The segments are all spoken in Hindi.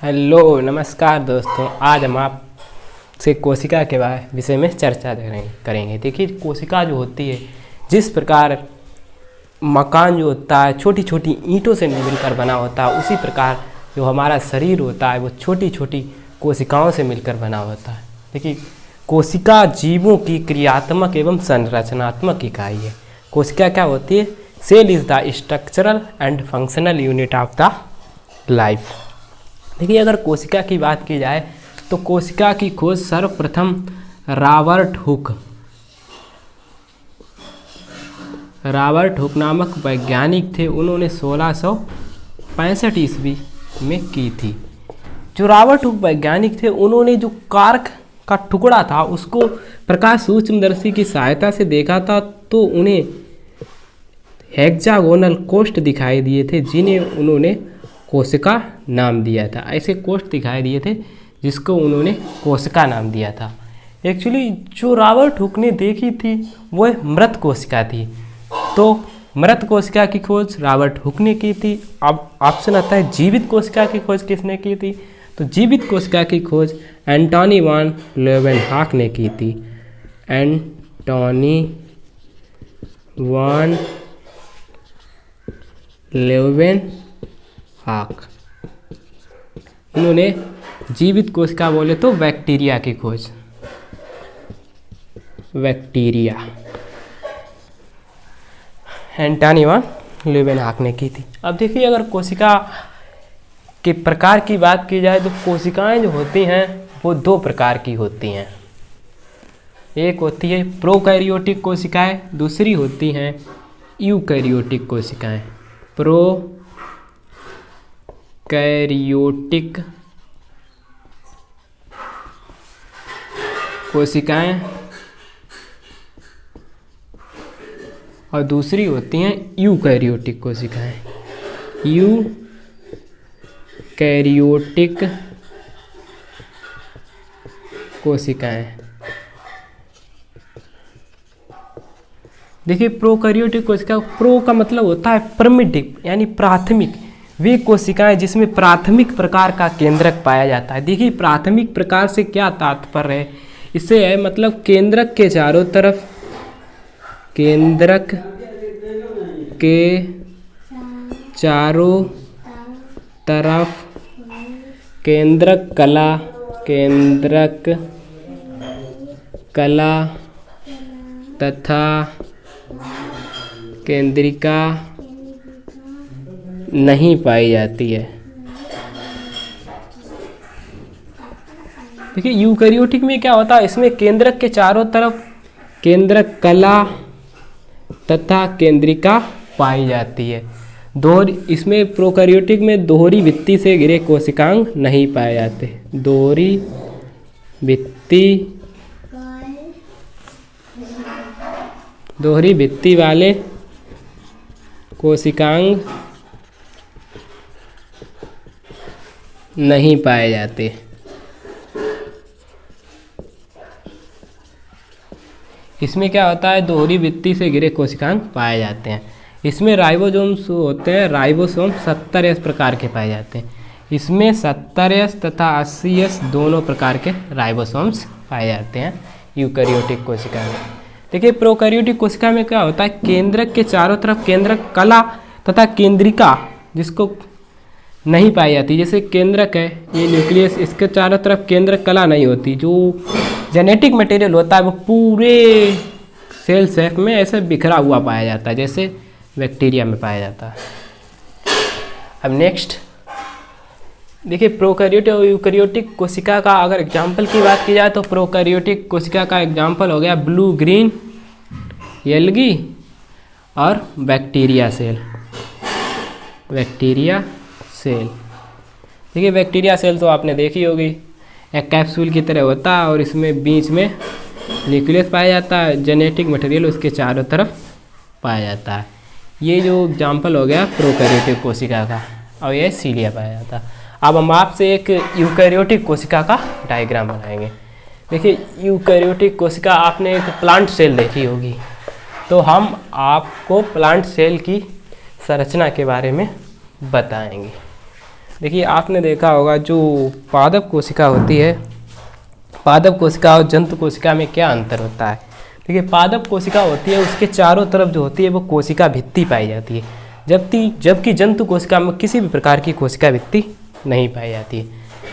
हेलो नमस्कार दोस्तों, आज हम आपसे कोशिका के विषय में चर्चा करेंगे। देखिए, कोशिका जो होती है, जिस प्रकार मकान जो होता है छोटी छोटी ईंटों से मिलकर बना होता है, उसी प्रकार जो हमारा शरीर होता है वो छोटी छोटी कोशिकाओं से मिलकर बना होता है। देखिए, कोशिका जीवों की क्रियात्मक एवं संरचनात्मक इकाई है। कोशिका क्या होती है? Cell is the structural and functional unit of the life. देखिए, अगर कोशिका की बात की जाए तो कोशिका की खोज सर्वप्रथम रॉबर्ट हुक नामक वैज्ञानिक थे। उन्होंने 1665 ईस्वी में की थी। जो रॉबर्ट हुक वैज्ञानिक थे, उन्होंने जो कार्क का टुकड़ा था उसको प्रकाश सूक्ष्मदर्शी की सहायता से देखा था, तो उन्हें हेक्सागोनल कोष्ठ दिखाई दिए थे, जिन्हें उन्होंने कोशिका नाम दिया था। ऐसे कोष्ठ दिखाई दिए थे जिसको उन्होंने कोशिका नाम दिया था। एक्चुअली जो रॉबर्ट हुक ने देखी थी वह मृत कोशिका थी, तो मृत कोशिका की खोज रॉबर्ट हुक ने की थी। अब ऑप्शन आता है जीवित कोशिका की खोज किसने की थी? तो जीवित कोशिका की खोज एंटोनी वान लेeuwenhoek ने की थी। एंटोनी वान लेeuwenhoek, इन्होंने जीवित कोशिका बोले तो बैक्टीरिया की खोज, बैक्टीरिया एंटोनी वान लेeuwenhoek ने की थी। अब देखिए, अगर कोशिका के प्रकार की बात की जाए तो कोशिकाएं जो होती हैं वो दो प्रकार की होती हैं। एक होती है प्रोकैरियोटिक कोशिकाएं, दूसरी होती हैं यूकैरियोटिक कोशिकाएं। प्रोकैरियोटिक कोशिकाएं और दूसरी होती हैं यूकैरियोटिक कोशिकाएं। यूकैरियोटिक कोशिकाएं। देखिए, प्रोकैरियोटिक कोशिका, प्रो का मतलब होता है प्रिमिटिव यानी प्राथमिक। वे कोशिकाएं जिसमें प्राथमिक प्रकार का केंद्रक पाया जाता है। देखिए, प्राथमिक प्रकार से क्या तात्पर्य है? इससे है मतलब केंद्रक के चारों तरफ, केंद्रक के चारों तरफ केंद्रक कला तथा केंद्रिका नहीं पाई जाती है। देखिए, यूकैरियोटिक में क्या होता है? इसमें केंद्रक के चारों तरफ केंद्रक कला तथा केंद्रिका पाई जाती है। इसमें प्रोकैरियोटिक में दोहरी भित्ति से घिरे कोशिकांग नहीं पाए जाते। दोहरी भित्ति वाले कोशिकांग नहीं पाए जाते। इसमें क्या होता है? दोहरी भित्ति से घिरे कोशिकांग पाए जाते हैं। इसमें राइबोसोम्स होते हैं। राइबोसोम 70S प्रकार के पाए जाते हैं। इसमें 70S तथा 80S दोनों प्रकार के राइबोसोम्स पाए जाते हैं यूकैरियोटिक कोशिका में। देखिए, प्रोकैरियोटिक कोशिका में क्या होता है? केंद्रक के चारों तरफ केंद्रक कला तथा केंद्रिका जिसको नहीं पाई जाती। जैसे केंद्रक है, ये न्यूक्लियस, इसके चारों तरफ केंद्रक कला नहीं होती। जो जेनेटिक मटेरियल होता है वो पूरे सेल शेप में ऐसे बिखरा हुआ पाया जाता है, जैसे बैक्टीरिया में पाया जाता है। अब नेक्स्ट देखिए, प्रोकैरियोटिक और यूकैरियोटिक कोशिका का अगर एग्जाम्पल की बात की जाए तो प्रोकैरियोटिक कोशिका का एग्जाम्पल हो गया ब्लू ग्रीन एल्गी और बैक्टीरिया सेल। देखिए, बैक्टीरिया सेल तो आपने देखी होगी, एक कैप्सूल की तरह होता है और इसमें बीच में न्यूक्लियस पाया जाता है, जेनेटिक मटेरियल उसके चारों तरफ पाया जाता है। ये जो एग्जाम्पल हो गया प्रोकैरियोटिक कोशिका का, और यह सीलिया पाया जाता है। अब हम आपसे एक यूकैरियोटिक कोशिका का डायग्राम बनाएंगे। देखिए, यूकैरियोटिक कोशिका आपने एक प्लांट सेल देखी होगी, तो हम आपको प्लांट सेल की संरचना के बारे में बताएंगे। देखिए आपने देखा होगा जो पादप कोशिका होती है, पादप कोशिका और जंतु कोशिका में क्या अंतर होता है। देखिए पादप कोशिका होती है उसके चारों तरफ जो होती है वो कोशिका भित्ति पाई जाती है, जबकि जंतु कोशिका में किसी भी प्रकार की कोशिका भित्ति नहीं पाई जाती है।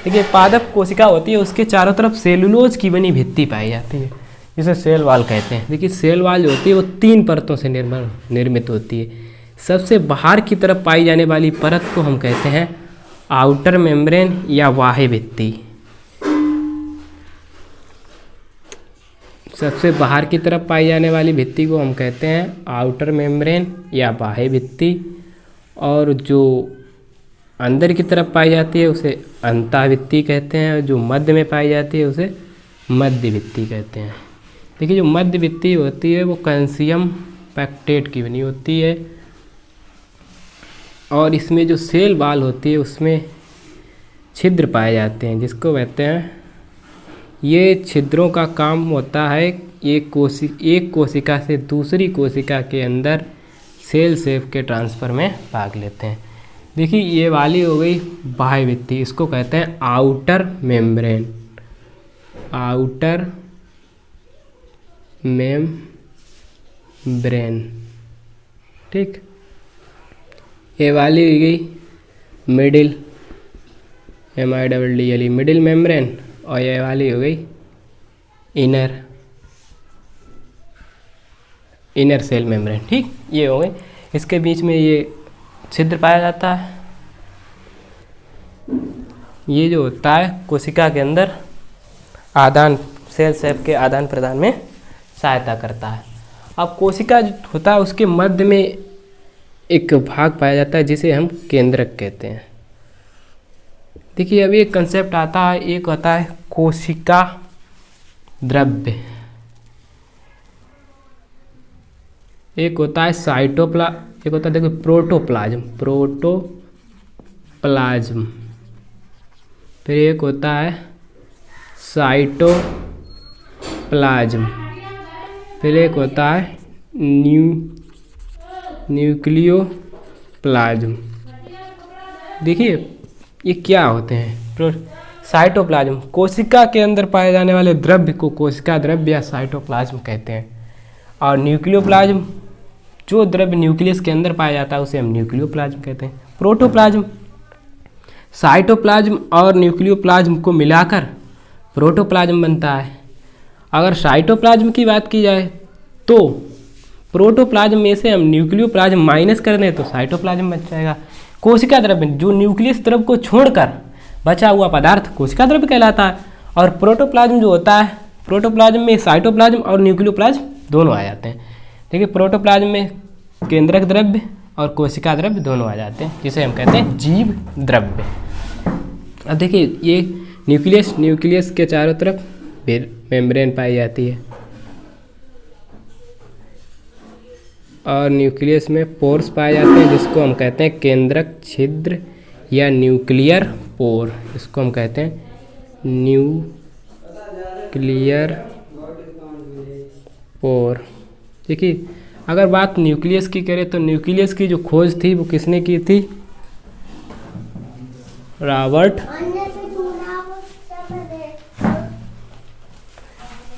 देखिए पादप कोशिका होती है उसके चारों तरफ सेलुलोज की बनी भित्ति पाई जाती है, जिसे सेल वाल कहते हैं। देखिए सेल वाल जो होती है वो 3 परतों से निर्मित होती है। सबसे बाहर की तरफ पाई जाने वाली परत को हम कहते हैं आउटर मेम्ब्रेन या बाह्य भित्ति। सबसे बाहर की तरफ पाई जाने वाली भित्ति को हम कहते हैं आउटर मेम्ब्रेन या बाह्य भित्ति, और जो अंदर की तरफ पाई जाती है उसे अंतःभित्ति कहते हैं, और जो मध्य में पाई जाती है उसे मध्य भित्ति कहते हैं। देखिए जो मध्य भित्ति होती है वो कैल्शियम पैक्टेट की बनी होती है, और इसमें जो सेल वाल होती है उसमें छिद्र पाए जाते हैं, जिसको कहते हैं, ये छिद्रों का काम होता है एक कोशिका से दूसरी कोशिका के अंदर सेल शेप के ट्रांसफ़र में भाग लेते हैं। देखिए ये वाली हो गई बाह्य भित्ति, इसको कहते हैं आउटर मेम्ब्रेन, आउटर मेम्ब्रेन, ठीक। ये वाली हो गई मिडिल, MIDDLE मिडिल मेम्ब्रेन, और ये वाली हो गई इनर सेल मेम्ब्रेन, ठीक। ये हो गई, इसके बीच में ये छिद्र पाया जाता है। ये जो होता है कोशिका के अंदर सेल शेप के आदान प्रदान में सहायता करता है। अब कोशिका जो होता है उसके मध्य में एक भाग पाया जाता है जिसे हम केंद्रक कहते हैं। देखिए अभी एक कंसेप्ट आता है, एक होता है कोशिका द्रव्य, एक होता है एक होता है देखो प्रोटोप्लाज्म, फिर एक होता है साइटोप्लाज्म, फिर एक होता है न्यूक्लियोप्लाज्म। देखिए ये क्या होते हैं। साइटोप्लाज्म कोशिका के अंदर पाए जाने वाले द्रव्य को कोशिका द्रव्य या साइटोप्लाज्म कहते हैं, और न्यूक्लियोप्लाज्म जो द्रव्य न्यूक्लियस के अंदर पाया जाता है उसे हम न्यूक्लियोप्लाज्म कहते हैं। प्रोटोप्लाज्म साइटोप्लाज्म और न्यूक्लियोप्लाज्म को मिलाकर प्रोटोप्लाज्म बनता है। अगर साइटोप्लाज्म की बात की जाए तो प्रोटोप्लाज्म में से हम न्यूक्लियोप्लाज्म माइनस कर दें तो साइटोप्लाज्म बच जाएगा। कोशिका द्रव्य जो न्यूक्लियस द्रव्य को छोड़कर बचा हुआ पदार्थ कोशिका द्रव्य कहलाता है, और प्रोटोप्लाज्म जो होता है, प्रोटोप्लाज्म में साइटोप्लाज्म और न्यूक्लियोप्लाज्म दोनों आ जाते हैं। देखिए प्रोटोप्लाज्म में केंद्रक द्रव्य और कोशिका द्रव्य दोनों आ जाते हैं, जिसे हम कहते हैं जीव द्रव्य। अब देखिए ये न्यूक्लियस के चारों तरफ मेम्ब्रेन पाई जाती है, और न्यूक्लियस में पोर्स पाए जाते हैं जिसको हम कहते हैं केंद्रक छिद्र या न्यूक्लियर पोर, इसको हम कहते हैं न्यूक्लियर पोर। देखिए अगर बात न्यूक्लियस की करें तो न्यूक्लियस की जो खोज थी वो किसने की थी, रॉबर्ट।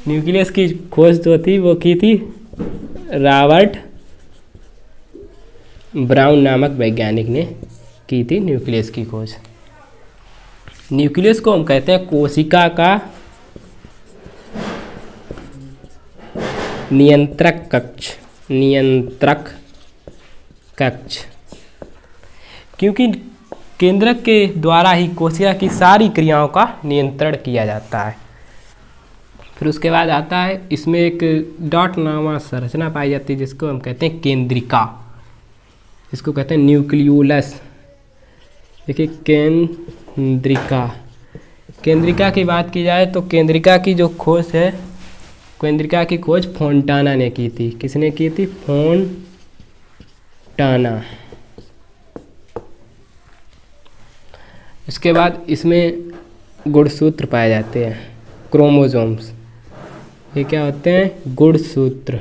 न्यूक्लियस की खोज जो थी वो की थी रॉबर्ट ब्राउन नामक वैज्ञानिक ने की थी न्यूक्लियस की खोज। न्यूक्लियस को हम कहते हैं कोशिका का नियंत्रक कक्ष, क्योंकि केंद्रक के द्वारा ही कोशिका की सारी क्रियाओं का नियंत्रण किया जाता है। फिर उसके बाद आता है इसमें एक डॉट नामा संरचना पाई जाती है जिसको हम कहते हैं केंद्रिका, इसको कहते हैं न्यूक्लियोलस। देखिए केंद्रिका की बात की जाए तो केंद्रिका की जो खोज है, केंद्रिका की खोज फोंटाना ने की थी। किसने की थी? फोंटाना। इसके बाद इसमें गुणसूत्र पाए जाते हैं, क्रोमोसोम्स। ये क्या होते हैं? गुणसूत्र।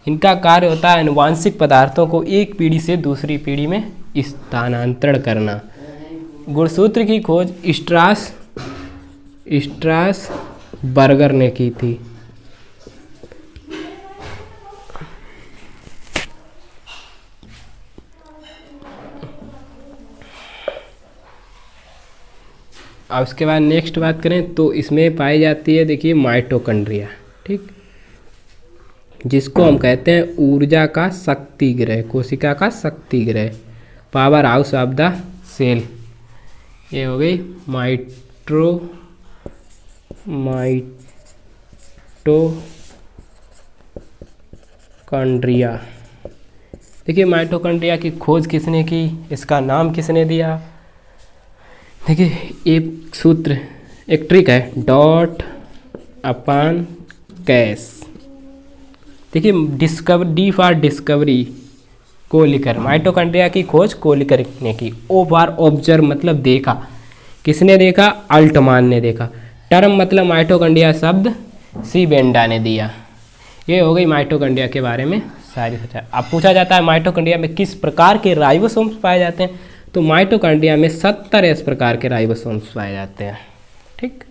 इनका कार्य होता है आनुवांशिक पदार्थों को एक पीढ़ी से दूसरी पीढ़ी में स्थानांतरण करना। गुणसूत्र की खोज स्ट्रासबर्गर ने की थी। अब उसके बाद नेक्स्ट बात करें तो इसमें पाई जाती है, देखिए, माइटोकॉन्ड्रिया, ठीक, जिसको हम कहते हैं ऊर्जा का शक्ति गृह, कोशिका का शक्ति गृह, power house of the cell. ये हो गई माइटोकॉन्ड्रिया। देखिए, माइटोकॉन्ड्रिया की खोज किसने की, इसका नाम किसने दिया? देखिए, एक सूत्र, एक ट्रिक है, डॉट अपॉन कैश। देखिए, D for discovery, Kolliker, mitochondria की खोज कोलिकर ने की। ओ फॉर ऑब्जर्व मतलब देखा, किसने देखा? अल्टमान ने देखा। टर्म मतलब माइटोकॉन्ड्रिया शब्द सी बेंडा ने दिया। ये हो गई माइटोकॉन्ड्रिया के बारे में सारी चर्चा। अब पूछा जाता है माइटोकॉन्ड्रिया में किस प्रकार के राइबोसोम्स पाए जाते हैं, तो माइटोकॉन्ड्रिया में 70 प्रकार के राइबोसोम्स पाए जाते हैं, ठीक।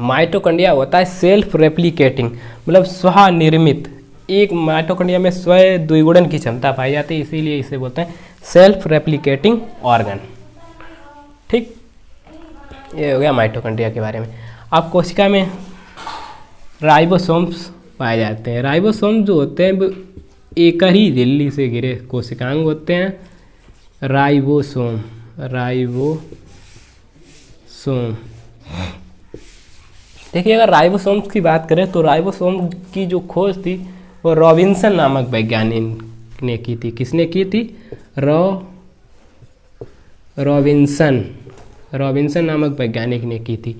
माइटोकॉन्ड्रिया होता है सेल्फ रेप्लिकेटिंग, मतलब स्वनिर्मित। एक माइटोकॉन्ड्रिया में स्व द्विगुणन की क्षमता पाई जाती है, इसीलिए इसे बोलते हैं सेल्फ रेप्लिकेटिंग ऑर्गन, ठीक। ये हो गया माइटोकॉन्ड्रिया के बारे में। अब कोशिका में राइबोसोम्स पाए जाते हैं। राइबोसोम जो होते हैं वो एक ही झिल्ली से घिरे कोशिकांग होते हैं। राइबोसोम देखिए, अगर राइबोसोम्स की बात करें तो राइबोसोम की जो खोज थी वो रॉबिन्सन नामक वैज्ञानिक ने की थी। किसने की थी? रॉबिन्सन नामक वैज्ञानिक ने की थी।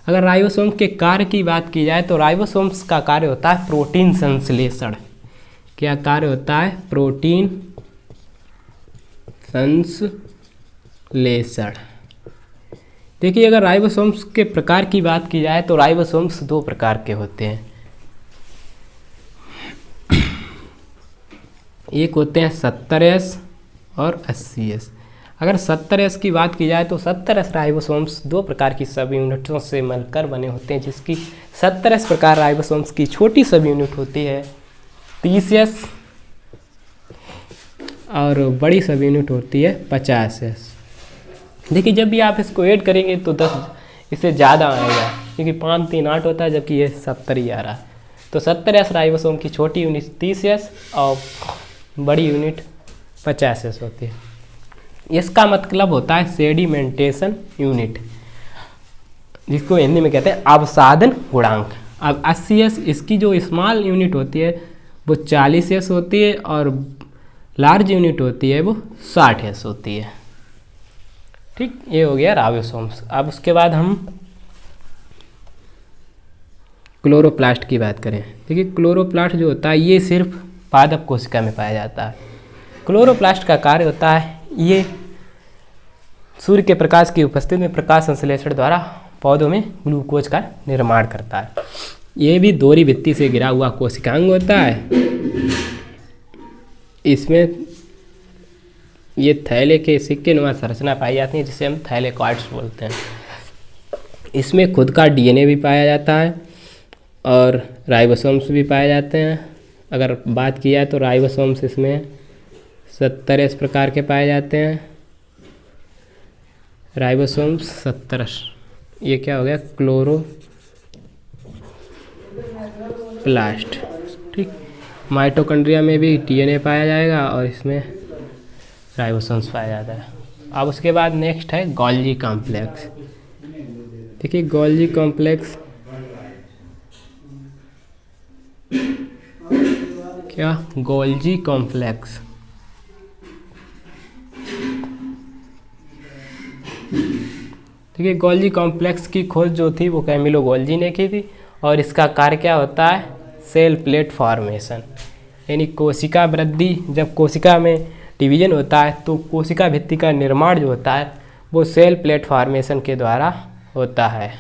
अगर राइबोसोम के कार्य की बात की जाए तो राइबोसोम्स का कार्य होता है प्रोटीन संश्लेषण। क्या कार्य होता है? प्रोटीन संश्लेषण। देखिए, अगर राइबोसोम्स के प्रकार की बात की जाए तो राइबोसोम्स 2 प्रकार के होते हैं। एक होते हैं 70S और 80S। अगर 70S की बात की जाए तो 70S राइबोसोम्स 2 प्रकार की सब यूनिटों से मिलकर बने होते हैं, जिसकी 70S प्रकार राइबोसोम्स की छोटी सब यूनिट होती है 30S और बड़ी सब यूनिट होती है 50S। देखिए, जब भी आप इसको ऐड करेंगे तो 10 इससे ज़्यादा आएगा, क्योंकि 5 3 8 होता है, जबकि ये 70 ही आ रहा है। तो 70S राइबोसोम की छोटी यूनिट 30S और बड़ी यूनिट 50S होती है। इसका मतलब होता है सेडिमेंटेशन यूनिट, जिसको हिंदी में कहते हैं अवसादन गुणांक। अब 80S इसकी जो स्मॉल यूनिट होती है वो 40S होती है और लार्ज यूनिट होती है वो 60S होती है, ठीक। ये हो गया राइबोसोम्स। अब उसके बाद हम क्लोरोप्लास्ट की बात करें। देखिए, क्लोरोप्लास्ट जो होता है ये सिर्फ पादप कोशिका में पाया जाता है। क्लोरोप्लास्ट का कार्य होता है ये सूर्य के प्रकाश की उपस्थिति में प्रकाश संश्लेषण द्वारा पौधों में ग्लूकोज का निर्माण करता है। ये भी दोहरी भित्ति से घिरा हुआ कोशिकांग होता है। इसमें ये थैले के सिक्के नुमा संरचना पाई जाती है, जिसे हम थैलेकॉइड्स बोलते हैं। इसमें खुद का DNA भी पाया जाता है और राइबोसोम्स भी पाए जाते हैं। अगर बात की जाए तो राइबोसोम्स इसमें 70 प्रकार के पाए जाते हैं। राइबोसोम्स 70। ये क्या हो गया? क्लोरोप्लास्ट, ठीक। माइटोकॉन्ड्रिया में भी DNA पाया जाएगा और इसमें राइबोसोम्स पाया जाता है। अब उसके बाद नेक्स्ट है गोल्जी कॉम्प्लेक्स। देखिए, गोल्जी कॉम्प्लेक्स क्या? गोल्जी कॉम्प्लेक्स देखिए, गोल्जी कॉम्प्लेक्स की खोज जो थी वो कैमिलो गोल्जी ने की थी और इसका कार्य क्या होता है? सेल प्लेट फॉर्मेशन, यानी कोशिका वृद्धि। जब कोशिका में डिवीजन होता है तो कोशिका भित्ति का निर्माण जो होता है वो सेल प्लेट फॉर्मेशन के द्वारा होता है।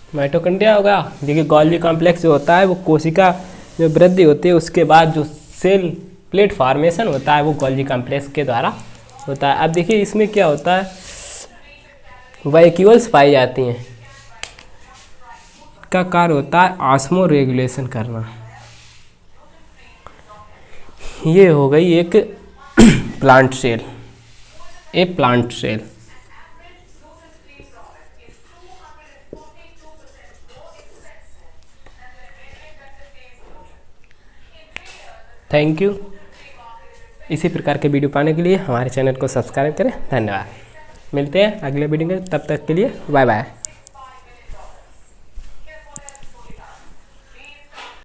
माइटोकॉन्ड्रिया होगा। देखिए गोल्गी कॉम्प्लेक्स जो होता है वो कोशिका जो वृद्धि होती है उसके बाद जो सेल प्लेट फॉर्मेशन होता है वो गोल्गी कॉम्प्लेक्स के द्वारा होता है। अब देखिए इसमें क्या होता है, वैक्यूल्स पाई जाती हैं। इसका कार्य होता है ऑस्मो रेगुलेशन करना। ये हो गई एक plant cell, a plant cell. Thank you. इसी प्रकार के वीडियो पाने के लिए हमारे चैनल को सब्सक्राइब करें। धन्यवाद। मिलते हैं अगले वीडियो में, तब तक के लिए बाय बाय।